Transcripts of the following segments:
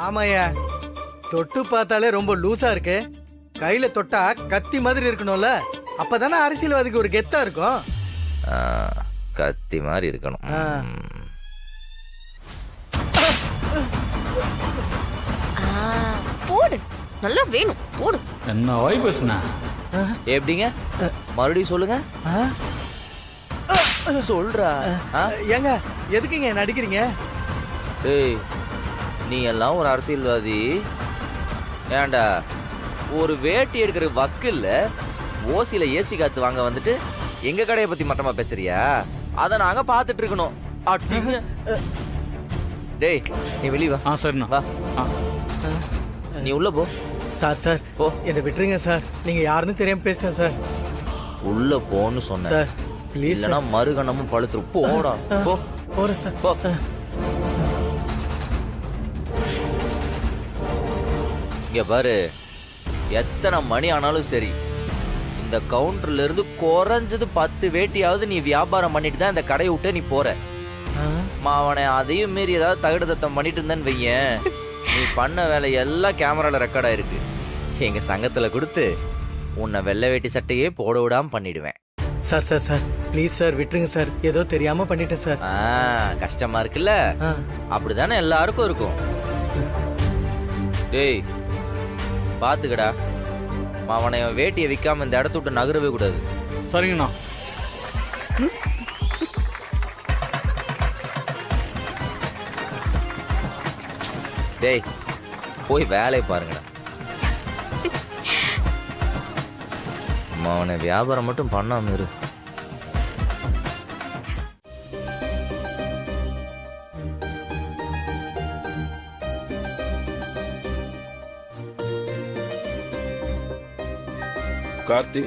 ஆமாயா, தொட்டு பார்த்தாலே ரொம்ப லூசா இருக்கு. கையில தொட்டா கத்தி மாதிரி இருக்கணும்ல, அப்பதானே அரசியல்வாதிக்கு ஒரு கெத்தா இருக்கும். கத்தி மாதிரி இருக்கணும். போடு, நல்லா வேணும் போடு. என்ன வாய் பேசுன? எப்படிங்க மறுபடியும் சொல்லுங்க. சொல்றா. ஏங்க எதுக்குங்க நடிக்கிறீங்க? ஏய், நீ எல்லாம் ஒரு அரசியல்வாதி ஏண்டா? ஒரு வேட்டி எடுக்கிற வக்கில்ல ஓசியில ஏசி காத்து வாங்க வந்துட்டு எங்க கடையை பத்தி மட்டமா பேசுறியா? அத நாங்க பாத்துட்டு இருக்கணும். டேய், நீ வெளிய வா. சரிண்ணா. வா, நீ உள்ள போ. சார் போ. என்னை விட்டுருங்க சார், நீங்க யாருன்னு தெரியாம பேசிட்டேன் சார். உள்ள போன்னு சொன்னேன் சார். ப்ளீஸ். இல்லனா மறுகணமும் பழுத்துரும். போடா. போ. போறேன் சார். போ. இங்க பாரு, எத்தனை மணி ஆனாலும் சரி, இந்த கவுண்டர்ல இருந்து குறைஞ்சது 10 வேட்டியாவது நீ வியாபாரம் பண்ணிட்டு தான் இந்த கடையை விட்டு நீ போற. அவனை அதையும் மீறி ஏதாவது தகடு தத்தம் பண்ணிட்டு இருந்தேன்னு வையேன், நீ பண்ண வேலை எல்லாம் கேமரால ரெக்கார்ட் ஆயிருக்கு. எங்க சங்கத்துல கொடுத்து உன்னை வெள்ளை வேட்டி சட்டையே போட விடாம பண்ணிடுவேன். Sir sir sir please sir, விட்டுருங்க சார். ஏதோ தெரியாம பண்ணிட்டேன் சார். கஷ்டமா இருக்குல்ல? அப்படிதானே எல்லாருக்கும் இருக்கும். டேய் பாத்துக்கடா, அவனை வேட்டியை விற்காம இந்த இடத்த விட்டு நகரவே கூடாது. சரிங்கண்ணா. டேய் போய் வேலையை பாருங்கடா. அவனை வியாபாரம் மட்டும் பண்ணாம இரு. கார்த்தி,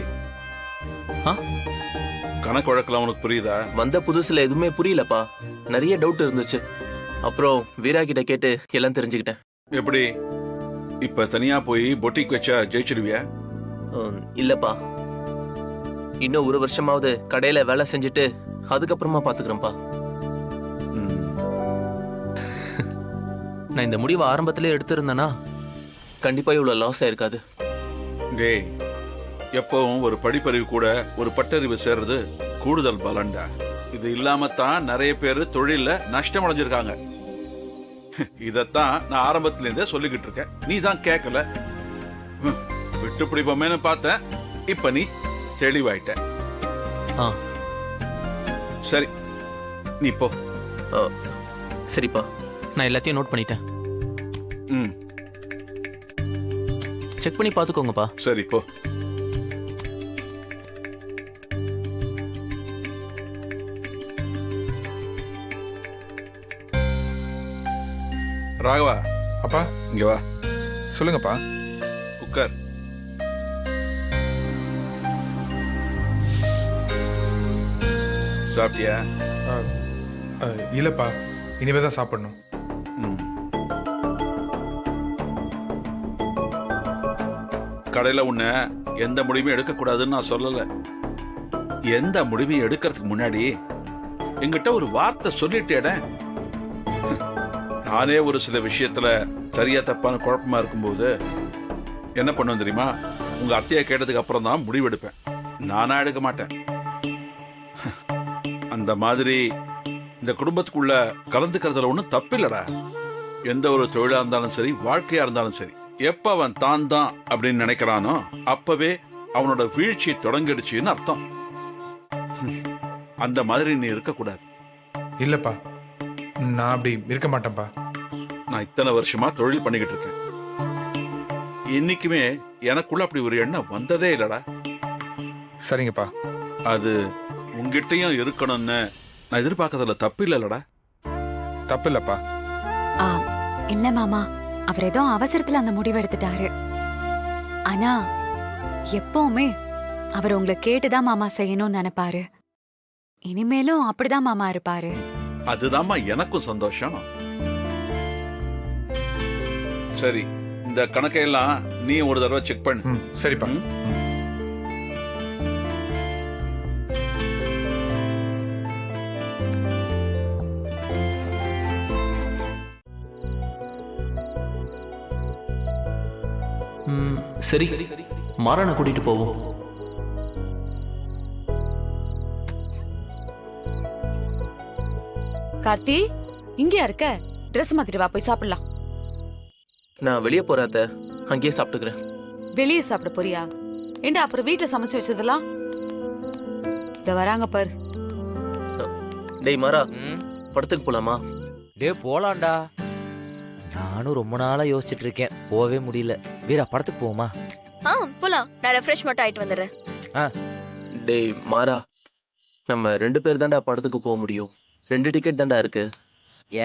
கணக்கு வழக்கெல்லாம் உனக்கு புரியுதா? வந்த புதுசுல எதுவுமே புரியலப்பா, நிறைய டவுட் இருந்துச்சு. அப்புறம் வீரா கிட்ட கேட்டு எல்லாம் தெரிஞ்சுக்கிட்டேன். எப்படி இப்ப தனியா போய் பொட்டிக் வச்சா ஜெயிச்சிடுவியா? இல்லப்பா, இன்னும் ஒரு வருஷமாவது கடையில வேலை செஞ்சுட்டு அதுக்கப்புறமா பாத்துக்கிறேன்ப்பா. நான் இந்த முடிவை ஆரம்பத்திலே எடுத்திருந்தேன்னா கண்டிப்பா இவ்வளவு லாஸ் ஆயிருக்காது. டேய், எப்பவும் ஒரு படிப்பறிவு கூட ஒரு பட்டறிவு சேர்றது கூடுதல் பலன்டா. இது இல்லாமத்தான் நிறைய பேர் தொழில நஷ்டம் அடைஞ்சிருக்காங்க. இதத்தான் நான் ஆரம்பத்துல இருந்தே சொல்லிக்கிட்டு இருக்கேன், நீ தான் கேட்கல. விட்டு பிடிப்போமேனு பார்த்தேன், இப்ப நீ தெளிவாயிட்ட. சரி, நீ போ. சரிப்பா, நான் எல்லாத்தையும் நோட் பண்ணிட்டேன். செக் பண்ணி பாத்துக்கோங்கப்பா. சரி போ. ராகவா. அப்பா இங்க வா. சொல்லுங்கப்பா. உட்கார். சாப்பிட்டியா? இல்லப்பா, இனிமே தான் சாப்பிடணும். கடையில உன்னை எந்த முடிவையும் எடுக்க கூடாதுன்னு நான் சொல்லல. எந்த முடிவையும் எடுக்கிறதுக்கு முன்னாடி என்கிட்ட ஒரு வார்த்தை சொல்லிட்டேட. நானே ஒரு சில விஷயத்துல சரியா தப்பான குழப்பமா இருக்கும்போது என்ன பண்ணுவேன் தெரியுமா? உங்க அத்தையை கேட்டதுக்கு அப்புறம் தான் முடிவெடுப்பேன், நானா எடுக்க மாட்டேன். அந்த மாதிரி இந்த குடும்பத்துக்குள்ள கலந்துக்கிறதுல ஒன்றும் தப்பில்லடா. எந்த ஒரு தொழிலா இருந்தாலும் சரி, வாழ்க்கையா இருந்தாலும் சரி, எப்ப அவன் தான் தான் அப்படின்னு நினைக்கிறானோ அப்பவே அவனோட வீழ்ச்சி தொடங்கிடுச்சுன்னு அர்த்தம். அந்த மாதிரி நீ இருக்கக்கூடாது. இல்லப்பா, நான் அப்படி இருக்க மாட்டேன்ப்பா. நான் இத்தனை வருஷமா தொழில் பண்ணிக்கிட்டு இருக்கேன், என்னைக்குமே எனக்குள்ள அப்படி ஒரு எண்ணம் வந்ததே இல்லடா. சரிங்கப்பா. அது உங்ககிட்டயும் இருக்கணும்னு நான் எதிர்பார்க்கறதுல தப்பு இல்லடா. தப்பு இல்லப்பா. இல்ல மாமா, அவர் ஏதோ அவசரத்துல அந்த முடிவு எடுத்துட்டாரு. ஆனா எப்பவுமே அவர் உங்களை கேட்டுதான் மாமா செய்யணும்னு நினைப்பாரு. இனிமேலும் அப்படிதான் மாமா இருப்பாரு. அதுதாம்மா எனக்கும் சந்தோஷம். சரி, இந்த கணக்கையெல்லாம் நீ ஒரு தடவை செக் பண்ணு. சரிப்பா. சரி மாறான கூட்டிட்டு போவோம். கார்த்தி இங்கயா இருக்க? ட்ரெஸ் மாத்திட்டு வா, போய் சாப்பிடலாம். நான் வெளியே போறேன் அத்தை, அங்கேயே சாப்பிட்டுக்கிறேன். வெளியே சாப்பிட போறியா? ஏண்டா அப்புறம் வீட்டுல சமைச்சு வச்சதெல்லாம்? இத வராங்க பாரு. டேய் மாறா, ம் படத்துக்கு போலாமா? டே போலாம்டா. நானும் ரொம்ப நாளா யோசிச்சுட்டு இருக்கேன், போவே முடியல. வீரா படத்துக்கு போவோமா? போலாம். நான் ரெஃப்ரெஷ் மட்டும் ஆயிட்டு வந்துடுறேன். டேய் மாறா, நம்ம 2 பேர் தான்டா படத்துக்கு போக முடியும். 2 டிக்கெட் தான்டா இருக்கு.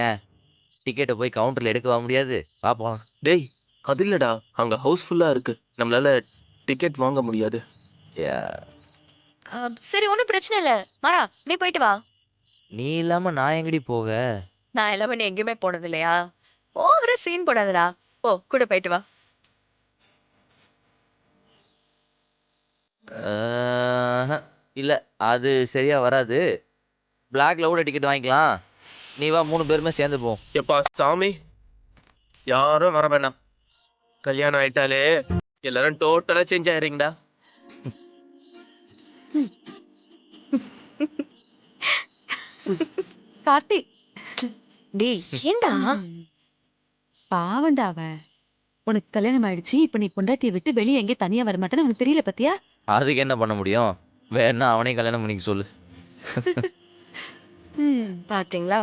ஏன் டிக்கெட்டை போய் கவுண்டர்ல எடுக்கவா முடியாது? வா போலாம். டேய் அது இல்லடா, அங்க ஹவுஸ்ஃபுல்லா இருக்கு, நம்மளால டிக்கெட் வாங்க முடியாது. சரி, ஒன்றும் பிரச்சனை இல்ல. மாறா, நீ போயிட்டு வா. நீ இல்லாம நான் எங்கடி போக? நான் எல்லாமே நீ எங்கேயுமே போனது இல்லையா? ஓவரா சீன் போடாதடா. போ, கூட போயிட்டு வா. இல்ல அது சரியா வராது. பிளாக்ல கூட டிக்கெட் வாங்கிக்கலாம். நீ வா, 3 பேருமே சேர்ந்து போவோம். எப்பா சாமி, யாரும் வர வேணாம். கல்யாணம் ஆயிட்டாலே எல்லாரும் டோட்டலா சேஞ்ச் ஆயிடுறீங்கடா. கார்த்தி டேய், ஏண்டா? பாவண்டா அவன். உனக்கு கல்யாணம் ஆயிடுச்சு, இப்ப நீ பொண்டாட்டியை விட்டு வெளியே எங்கேயும் தனியா வர மாட்டேன்னு உனக்கு தெரியல பத்தியா? அதுக்கு என்ன பண்ண முடியும்? வேணா அவனே கல்யாணம் பண்ணிக்க சொல்லு. பாத்தீங்களா?